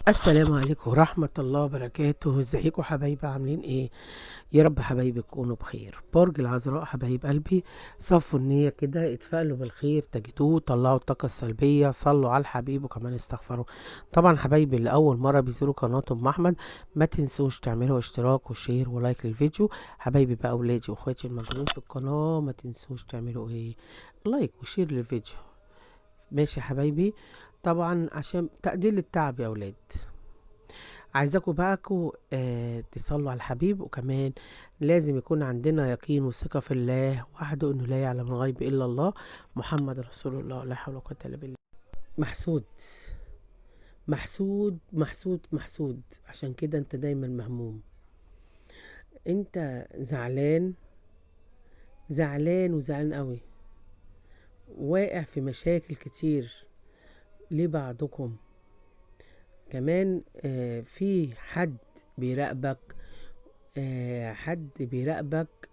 السلام عليكم ورحمة الله وبركاته. ازيكم حبايبي؟ عاملين ايه؟ يا رب حبايبي تكونوا بخير. برج العذراء حبايب قلبي، صفوا النية كده، اتفائلوا بالخير تجدوه، طلعوا الطاقة السلبية، صلوا على الحبيب وكمان استغفروا. طبعا حبايبي اللي اول مرة بيزوروا قناة ام احمد، ما تنسوش تعملوا اشتراك وشير ولايك للفيديو. حبايبي بقى اولادي واخواتي الموجودين في القناة، ما تنسوش تعملوا ايه؟ لايك وشير للفيديو. ماشي يا حبايبي؟ طبعا عشان تقدير التعب يا اولاد، عايزاكم بقى تصلوا على الحبيب، وكمان لازم يكون عندنا يقين وثقة في الله وحده، انه لا يعلم الغيب الا الله، محمد رسول الله، لا حول ولا قوة الا بالله. محسود محسود محسود محسود، عشان كده انت دايما مهموم، انت زعلان زعلان وزعلان قوي، واقع في مشاكل كتير لبعضكم. كمان في حد بيراقبك، حد بيراقبك،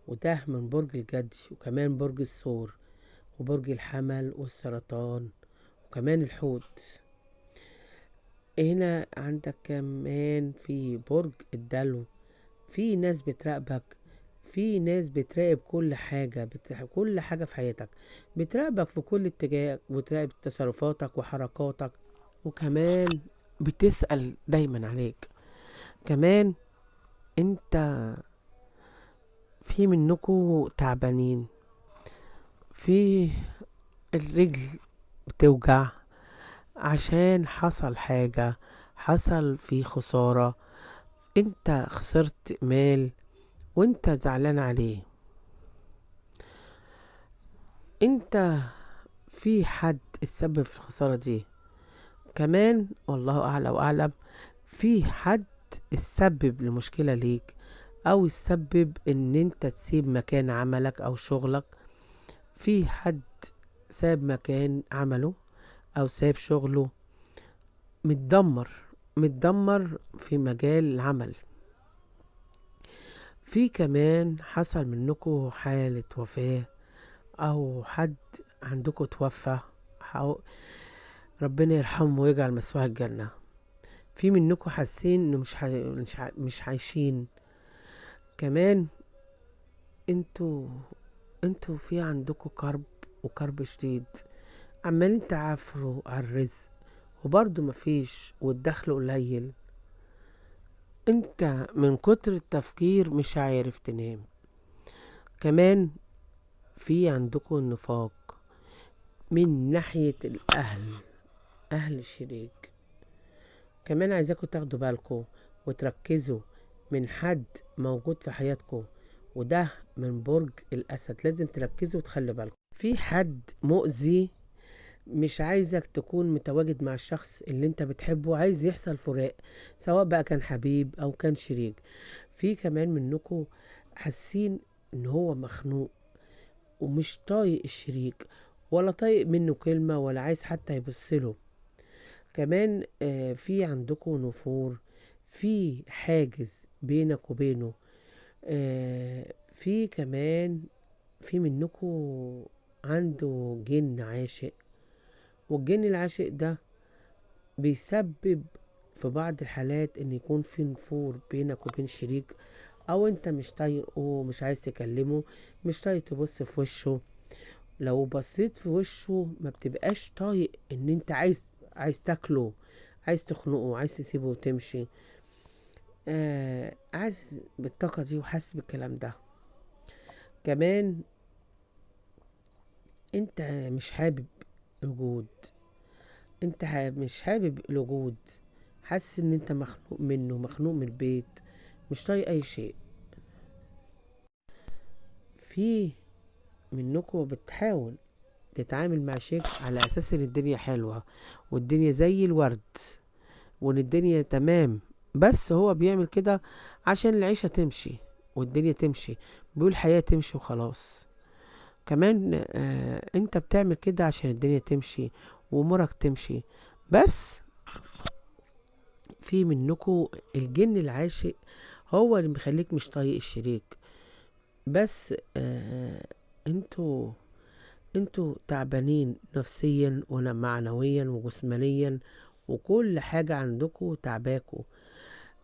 وده من برج الجدي وكمان برج الثور وبرج الحمل والسرطان وكمان الحوت. هنا عندك كمان في برج الدلو، في ناس بتراقبك، في ناس بتراقب كل حاجة، كل حاجة في حياتك، بتراقبك في كل اتجاه، وتراقب تصرفاتك وحركاتك، وكمان بتسأل دايما عليك. كمان انت في منكو تعبانين، في الرجل بتوجع عشان حصل حاجة، حصل في خسارة، انت خسرت مال وانت زعلان عليه. انت في حد اتسبب في الخسارة دي، كمان والله اعلى واعلم في حد اتسبب لمشكلة ليك، او اتسبب ان انت تسيب مكان عملك او شغلك. في حد ساب مكان عمله او ساب شغله، متدمر، متدمر في مجال العمل. في كمان حصل منكم حالة وفاة، او حد عندكم توفى، أو ربنا يرحمه ويجعل مثواه الجنة. في منكم حاسين انه مش عايشين. كمان انتوا انتوا في عندكم كرب، وكرب شديد، عمالين تعافروا على الرزق وبرضه مفيش، والدخل قليل. انت من كتر التفكير مش عارف تنام. كمان في عندكم نفاق من ناحية الأهل، أهل الشريك. كمان عايزاكم تاخدوا بالكم وتركزوا من حد موجود في حياتكم، وده من برج الأسد، لازم تركزوا وتخلوا بالكم. في حد مؤذي، مش عايزك تكون متواجد مع الشخص اللي انت بتحبه، عايز يحصل فراق، سواء بقى كان حبيب أو كان شريك. في كمان منكم حاسين ان هو مخنوق ومش طايق الشريك، ولا طايق منه كلمة، ولا عايز حتى يبصله. كمان في عندكم نفور، في حاجز بينك وبينه. في كمان في منكم عنده جن عاشق، والجن العاشق ده بيسبب في بعض الحالات ان يكون في نفور بينك وبين شريك، او انت مش طايقه، مش عايز تكلمه، مش طايق تبص في وشه. لو بصيت في وشه ما بتبقاش طايق، ان انت عايز تاكله، عايز تخنقه، عايز تسيبه وتمشي. عايز بالطاقة دي وحاسس بالكلام ده. كمان انت مش حابب الوجود، انت مش حابب الوجود، حاسس ان انت مخنوق منه، مخنوق من البيت، مش طايق اي شيء. في منكم بتحاول تتعامل مع شيء على اساس ان الدنيا حلوة والدنيا زي الورد، وان الدنيا تمام، بس هو بيعمل كده عشان العيشة تمشي والدنيا تمشي، بيقول الحياة تمشي وخلاص. كمان انت بتعمل كده عشان الدنيا تمشي وامورك تمشي. بس في منكو الجن العاشق هو اللي مخليك مش طايق الشريك. بس انتوا تعبانين نفسيا ومعنويا وجسمانيا وكل حاجة عندكوا تعباكوا،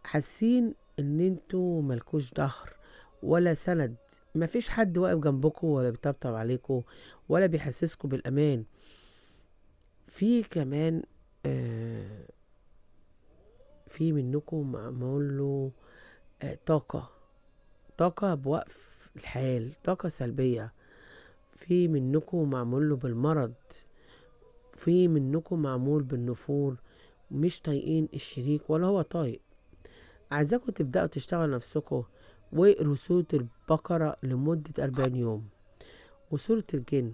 حاسين ان انتوا ملكوش ظهر ولا سند، مفيش حد واقف جنبكوا ولا بيطبطب عليكوا ولا بيحسسكوا بالامان. في كمان في منكم معمول له طاقة بوقف الحال، طاقة سلبية. في منكم معمول له بالمرض، في منكم معمول بالنفور، مش طايقين الشريك ولا هو طايق. عايزاكم تبدأوا تشتغلوا نفسكم واقروا سورة البقرة لمدة 40 يوم وسورة الجن،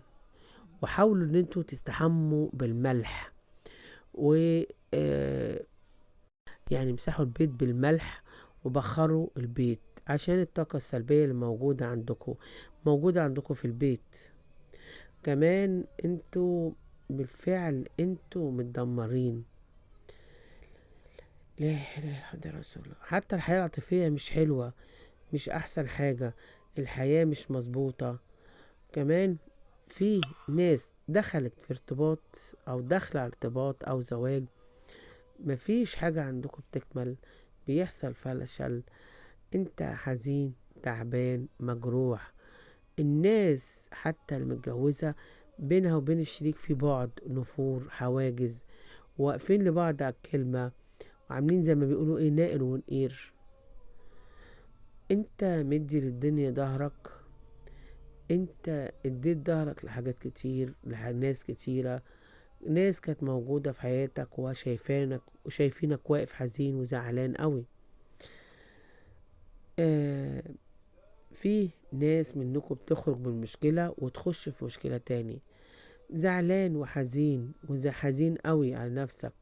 وحاولوا ان انتوا تستحموا بالملح، و يعني امسحوا البيت بالملح وبخروا البيت عشان الطاقة السلبية اللي موجودة عندكم في البيت. كمان انتوا بالفعل انتوا متدمرين. لا اله الا رسول الله. حتى الحياة العاطفية مش حلوة، مش احسن حاجة، الحياة مش مظبوطة. كمان في ناس دخلت في ارتباط او داخلة ارتباط او زواج، مفيش حاجة عندكم بتكمل، بيحصل فشل، انت حزين تعبان مجروح. الناس حتى المتجوزة بينها وبين الشريك في بعد، نفور، حواجز، واقفين لبعض على الكلمة، وعاملين زي ما بيقولوا ايه، نائر ونقير. انت مدي للدنيا ظهرك، انت اديت ظهرك لحاجات كتير، لناس كتيرة، ناس كانت موجودة في حياتك وشايفينك واقف حزين وزعلان قوي. في ناس منكم بتخرج من مشكلة وتخش في مشكلة تاني، زعلان وحزين حزين قوي على نفسك.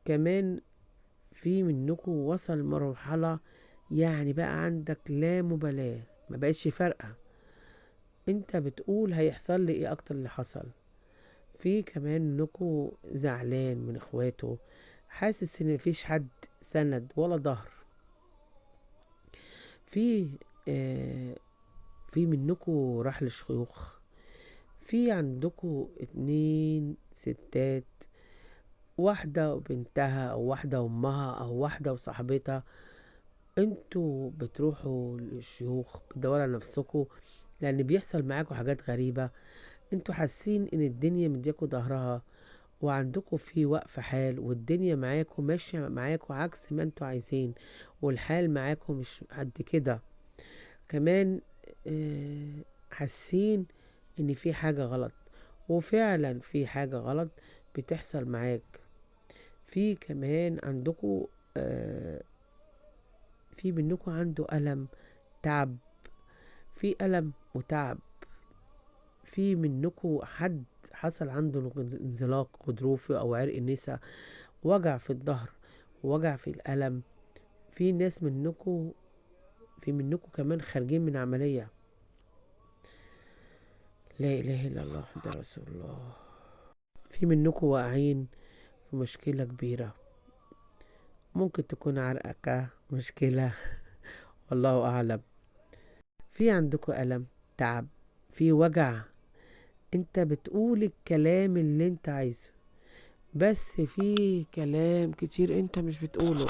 كمان في منكم وصل مرحلة يعني بقى عندك لا مبالاة، ما بقتش فارقة، انت بتقول هيحصل لي ايه اكتر اللي حصل. في كمان منكم زعلان من اخواته، حاسس ان مفيش حد سند ولا ظهر. في في منكم راح للشيوخ، في عندكم 2 ستات، واحدة وبنتها او واحدة وامها او واحدة وصاحبتها، انتوا بتروحوا للشيوخ بتدوروا على نفسكوا لان بيحصل معاكوا حاجات غريبة. انتوا حاسين ان الدنيا مديكوا ظهرها وعندكوا في وقف حال، والدنيا معاكوا ماشية معاكوا عكس ما انتوا عايزين، والحال معاكوا مش قد كده. كمان حاسين ان في حاجة غلط، وفعلا في حاجة غلط بتحصل معاك. في كمان عندكوا في منكم عنده ألم، تعب، في ألم وتعب. في منكم حد حصل عنده انزلاق غضروفي أو عرق نسا، وجع في الظهر ووجع في الألم. في ناس منكم كمان خارجين من عملية. لا إله إلا الله محمد رسول الله. في منكم واقعين في مشكلة كبيرة، ممكن تكون عرقك مشكلة والله أعلم. في عندكم ألم، تعب، في وجع، انت بتقول الكلام اللي انت عايزه، بس في كلام كتير انت مش بتقوله،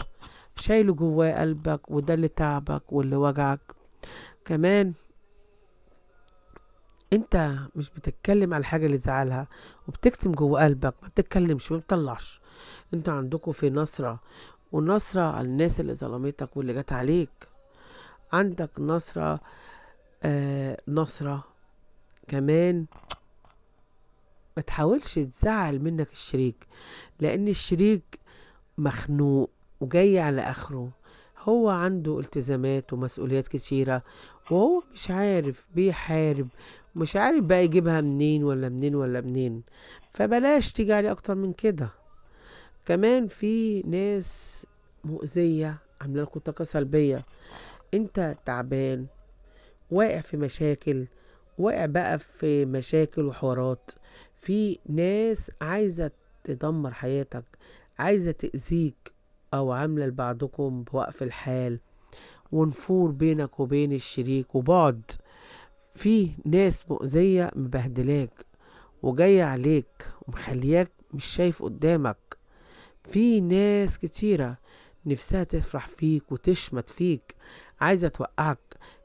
شايله جواه قلبك، وده اللي تعبك واللي وجعك. كمان انت مش بتتكلم على الحاجة اللي زعلها، وبتكتم جوه قلبك، ما بتتكلمش، ما بتطلعش. انت عندكم في نصرة، ونصرة على الناس اللي ظلمتك واللي جت عليك. عندك نصرة نصرة كمان. ما تحاولش تزعل منك الشريك، لان الشريك مخنوق وجاي على اخره، هو عنده التزامات ومسؤوليات كتيرة، وهو مش عارف بيحارب، مش عارف بقى يجيبها منين ولا منين ولا منين. فبلاش تيجي عليه اكتر من كده. كمان في ناس مؤذية عامله لكم طاقة سلبية، انت تعبان، واقع في مشاكل، واقع بقى في مشاكل وحوارات. في ناس عايزة تدمر حياتك، عايزة تأذيك، أو عاملة لبعضكم بوقف الحال ونفور بينك وبين الشريك وبعد. في ناس مؤذية مبهدلاك وجاية عليك ومخلياك مش شايف قدامك. في ناس كتيرة نفسها تفرح فيك وتشمت فيك، عايزة توقعك.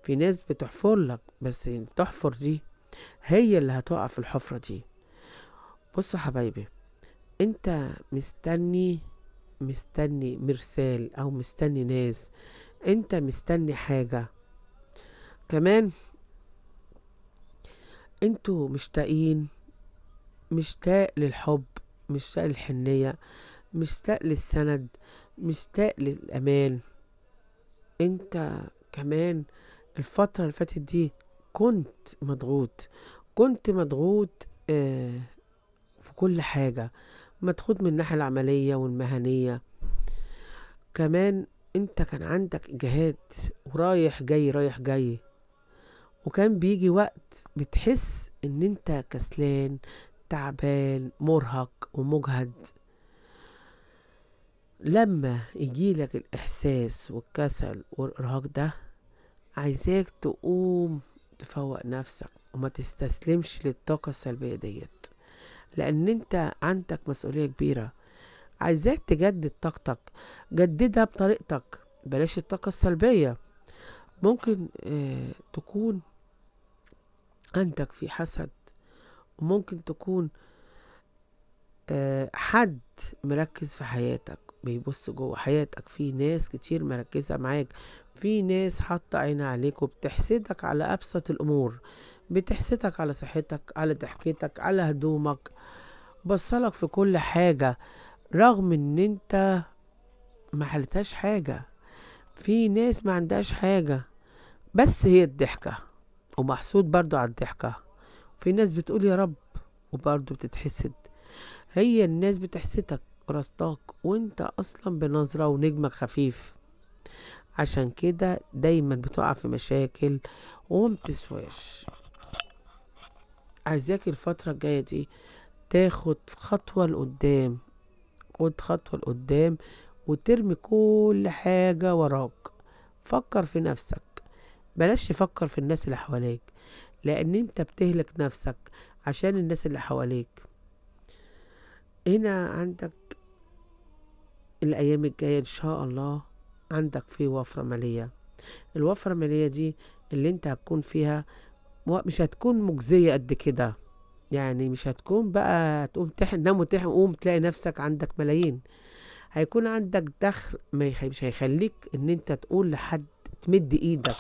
في ناس بتحفر لك، بس تحفر دي هي اللي هتقع في الحفرة دي. بصوا حبايبي، انت مستني مرسال او مستني ناس، انت مستني حاجة كمان. انتوا مشتاقين، مشتاق للحب، مشتاق للحنية، مشتاق للسند، مشتاق للأمان. انت كمان الفترة اللي فاتت دي كنت مضغوط، كنت مضغوط في كل حاجة، مضغوط من الناحية العملية والمهنية كمان. انت كان عندك اجهاد ورايح جاي رايح جاي، وكان بيجي وقت بتحس ان انت كسلان، تعبان، مرهق ومجهد. لما يجيلك الاحساس والكسل والارهاق ده، عايزاك تقوم تفوق نفسك وما تستسلمش للطاقة السلبية ديت، لان انت عندك مسؤولية كبيرة. عايزاك تجدد طاقتك، جددها بطريقتك، بلاش الطاقة السلبية. ممكن تكون عندك في حسد، وممكن تكون حد مركز في حياتك، بيبص جوه حياتك. في ناس كتير مركزة معاك، في ناس حاطة عينها عليك وبتحسدك على أبسط الأمور، بتحسدك على صحتك، على ضحكتك، على هدومك، بصلك في كل حاجة رغم ان انت ما حلتهاش حاجة. في ناس ما عندهاش حاجة، بس هي الضحكة، ومحسود برضو على الضحكة. في ناس بتقول يا رب وبرضو بتتحسد. هي الناس بتحسدك ورصدك وانت اصلا بنظرة ونجمك خفيف، عشان كده دايما بتقع في مشاكل ومبتسواش. عايزاك الفترة الجاية دي تاخد خطوة لقدام، خد خطوة لقدام وترمي كل حاجة وراك. فكر في نفسك، بلاش تفكر في الناس اللي حواليك، لان انت بتهلك نفسك عشان الناس اللي حواليك. هنا عندك الايام الجاية ان شاء الله عندك في وفرة مالية. الوفرة المالية دي اللي انت هتكون فيها مش هتكون مجزية قد كده، يعني مش هتكون بقى تقوم تنام وتقوم تلاقي نفسك عندك ملايين. هيكون عندك دخل مش هيخليك ان انت تقول لحد تمد ايدك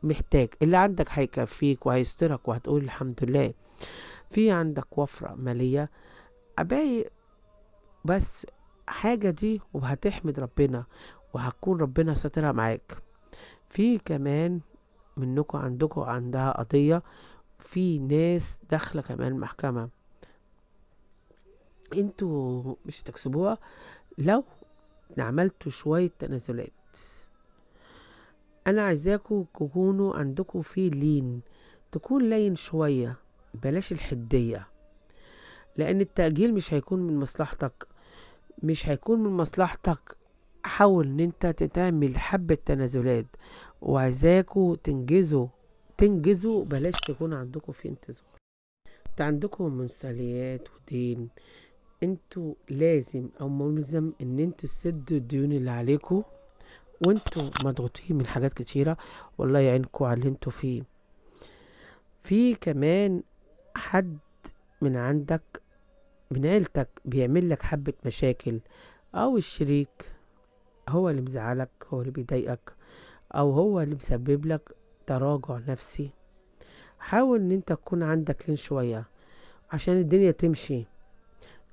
محتاج. اللي عندك هيكفيك وهيسترك وهتقول الحمد لله. في عندك وفرة مالية عباية، بس حاجة دي وهتحمد ربنا، وهتكون ربنا ساترها معاك. في كمان منكم عندكم عندها قضية، في ناس داخلة كمان محكمة، انتوا مش هتكسبوها لو عملتوا شوية تنازلات. انا عايزاكوا تكونوا عندكم في لين، تكون لين شوية، بلاش الحدية، لان التأجيل مش هيكون من مصلحتك، مش هيكون من مصلحتك. حاول ان انت تعمل حبة تنازلات، وعايزاكوا تنجزوا، بلاش تكون عندكم في انتظار. انت عندكم منساليات ودين، انتوا لازم او ملزم ان انتوا تسدوا الديون اللي عليكم، وانتوا مضغوطين من حاجات كتيرة. والله يعينكم على اللي انتوا فيه. في كمان حد من عندك من عيلتك بيعمل لك حبة مشاكل، او الشريك هو اللي مزعلك، هو اللي بيضايقك، او هو اللي مسبب لك تراجع نفسي. حاول ان انت تكون عندك لين شوية عشان الدنيا تمشي.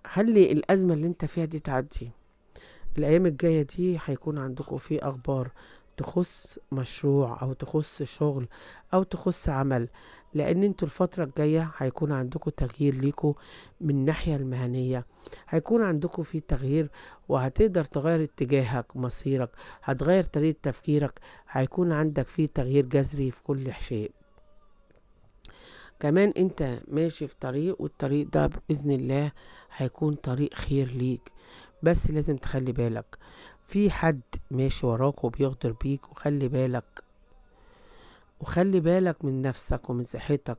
خلي الازمة اللي انت فيها دي تعدي. الايام الجاية دي هيكون عندكم في اخبار تخص مشروع او تخص شغل او تخص عمل، لان انتوا الفترة الجاية هيكون عندكم تغيير ليكم من الناحية المهنية. هيكون عندكم في تغيير، وهتقدر تغير اتجاهك ومصيرك، هتغير طريقة تفكيرك. هيكون عندك في تغيير جذري في كل شيء. كمان انت ماشي في طريق، والطريق ده بإذن الله هيكون طريق خير ليك، بس لازم تخلي بالك في حد ماشي وراك وبيغدر بيك. وخلي بالك من نفسك ومن صحتك،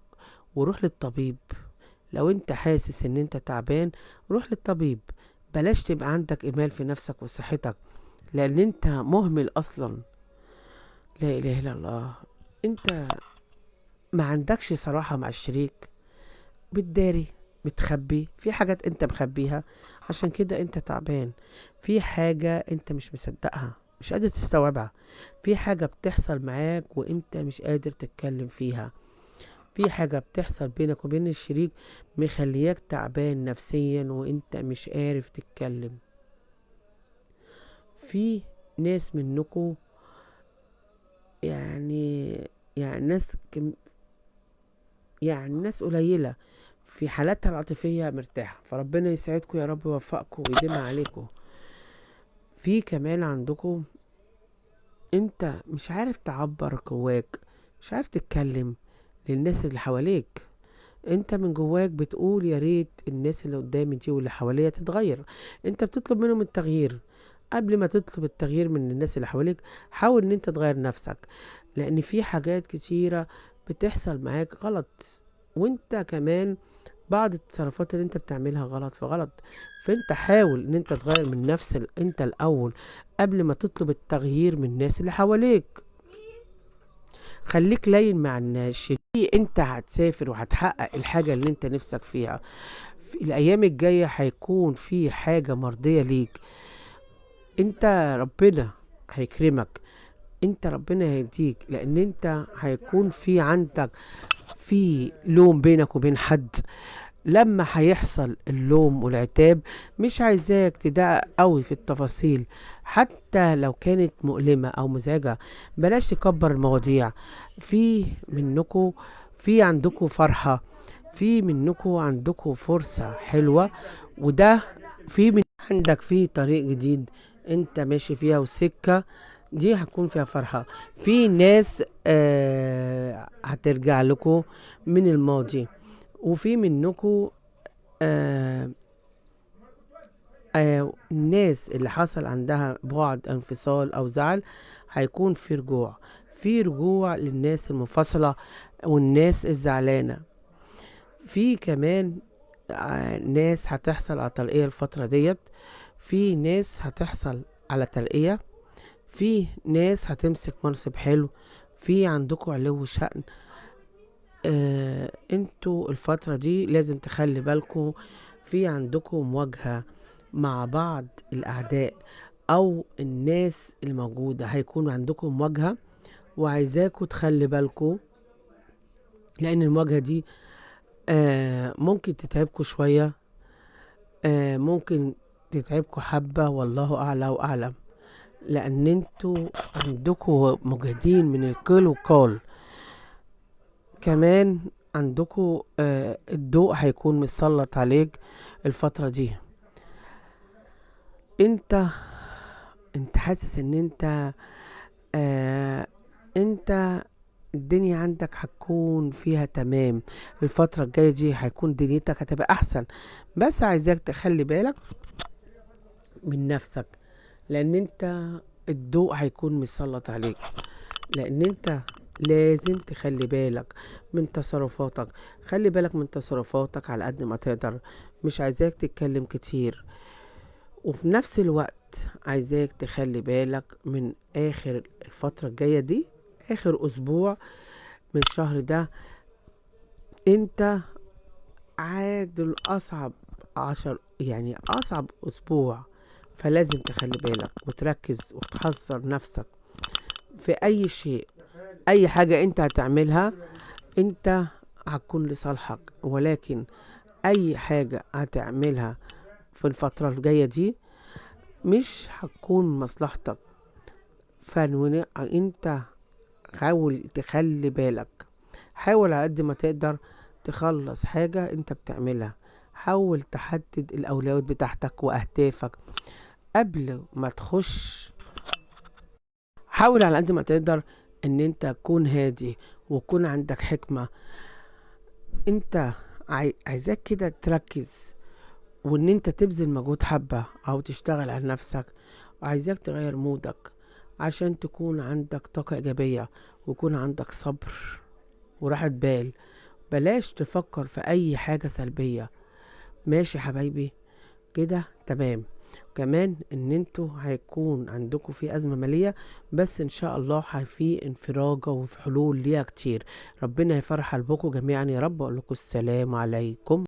وروح للطبيب. لو انت حاسس ان انت تعبان روح للطبيب، بلاش تبقى عندك إيمان في نفسك وصحتك، لأن أنت مهمل أصلا. لا إله إلا الله. أنت ما عندكش صراحة مع الشريك، بتداري، بتخبي في حاجات انت مخبيها، عشان كده انت تعبان. في حاجة انت مش مصدقها، مش قادر تستوعبها. في حاجة بتحصل معاك وانت مش قادر تتكلم فيها. في حاجة بتحصل بينك وبين الشريك مخلياك تعبان نفسيا وانت مش عارف تتكلم. في ناس منكم يعني يعني ناس يعني ناس قليلة في حالاتها العاطفية مرتاحة، فربنا يسعدكم يا رب، يوفقكم ويديمها عليكم. في كمان عندكم انت مش عارف تعبر جواك، مش عارف تتكلم للناس اللي حواليك. انت من جواك بتقول يا ريت الناس اللي قدامي دي واللي حواليا تتغير. انت بتطلب منهم التغيير. قبل ما تطلب التغيير من الناس اللي حواليك، حاول ان انت تغير نفسك، لان في حاجات كتيرة بتحصل معاك غلط. وانت كمان بعض التصرفات اللي انت بتعملها غلط في غلط. فانت حاول ان انت تغير من انت الاول قبل ما تطلب التغيير من الناس اللي حواليك. خليك لين مع الناس. انت هتسافر وهتحقق الحاجة اللي انت نفسك فيها. في الايام الجاية هيكون في حاجة مرضية ليك. انت ربنا هيكرمك، انت ربنا هيديك، لان انت هيكون في عندك في لوم بينك وبين حد. لما هيحصل اللوم والعتاب، مش عايزاك تدقق قوي في التفاصيل، حتى لو كانت مؤلمة او مزعجة. بلاش تكبر المواضيع. في منكم في عندكم فرحة، في منكم عندكم فرصة حلوة، وده في من عندك في طريق جديد انت ماشي فيها، والسكة دي هتكون فيها فرحة. في ناس هترجع لكم من الماضي، وفي منكم آه الناس اللي حصل عندها بعد انفصال او زعل، هيكون في رجوع. في رجوع للناس المنفصلة والناس الزعلانة. في كمان ناس هتحصل على ترقية الفترة ديت. في ناس هتحصل على ترقية. في ناس هتمسك منصب حلو. في عندكم علو شأن. انتوا الفترة دي لازم تخلي بالكم، في عندكم مواجهة مع بعض الأعداء أو الناس الموجودة. هيكون عندكم مواجهة وعايزاكم تخلي بالكم، لأن المواجهة دي ممكن تتعبكم شوية، ممكن تتعبكم حبة، والله أعلى وأعلم. لأن انتوا عندكم مجاهدين من القيل والقال. كمان عندكم الضوء هيكون مسلط عليك الفترة دي. انت انت حاسس ان آه انت الدنيا عندك هتكون فيها تمام. الفترة الجاية دي هيكون دنيتك هتبقى احسن، بس عايزاك تخلي بالك من نفسك، لان انت الضوء هيكون مسلط عليك. لان انت لازم تخلي بالك من تصرفاتك. خلي بالك من تصرفاتك على قد ما تقدر. مش عايزاك تتكلم كتير، وفي نفس الوقت عايزاك تخلي بالك من اخر الفترة الجاية دي، اخر اسبوع من الشهر ده. انت عادل اصعب اصعب اسبوع. فلازم تخلي بالك وتركز وتحذر نفسك في اي شيء. اي حاجة انت هتعملها انت هتكون لصالحك، ولكن اي حاجة هتعملها في الفترة الجاية دي مش هتكون مصلحتك. انت حاول تخلي بالك. حاول على قد ما تقدر تخلص حاجة انت بتعملها. حاول تحدد الاولويات بتاعتك واهدافك قبل ما تخش. حاول على قد ما تقدر ان انت تكون هادي ويكون عندك حكمة. انت عايزاك كده تركز، وان انت تبذل مجهود حبة او تشتغل على نفسك. وعايزاك تغير مودك عشان تكون عندك طاقة ايجابية، ويكون عندك صبر وراحة بال. بلاش تفكر في اي حاجة سلبية. ماشي حبايبي؟ كده تمام. كمان ان انتوا هيكون عندكم في ازمة مالية، بس ان شاء الله في انفراجة وفي حلول ليها كتير. ربنا يفرح قلبكم جميعا يا رب. اقول لكم السلام عليكم.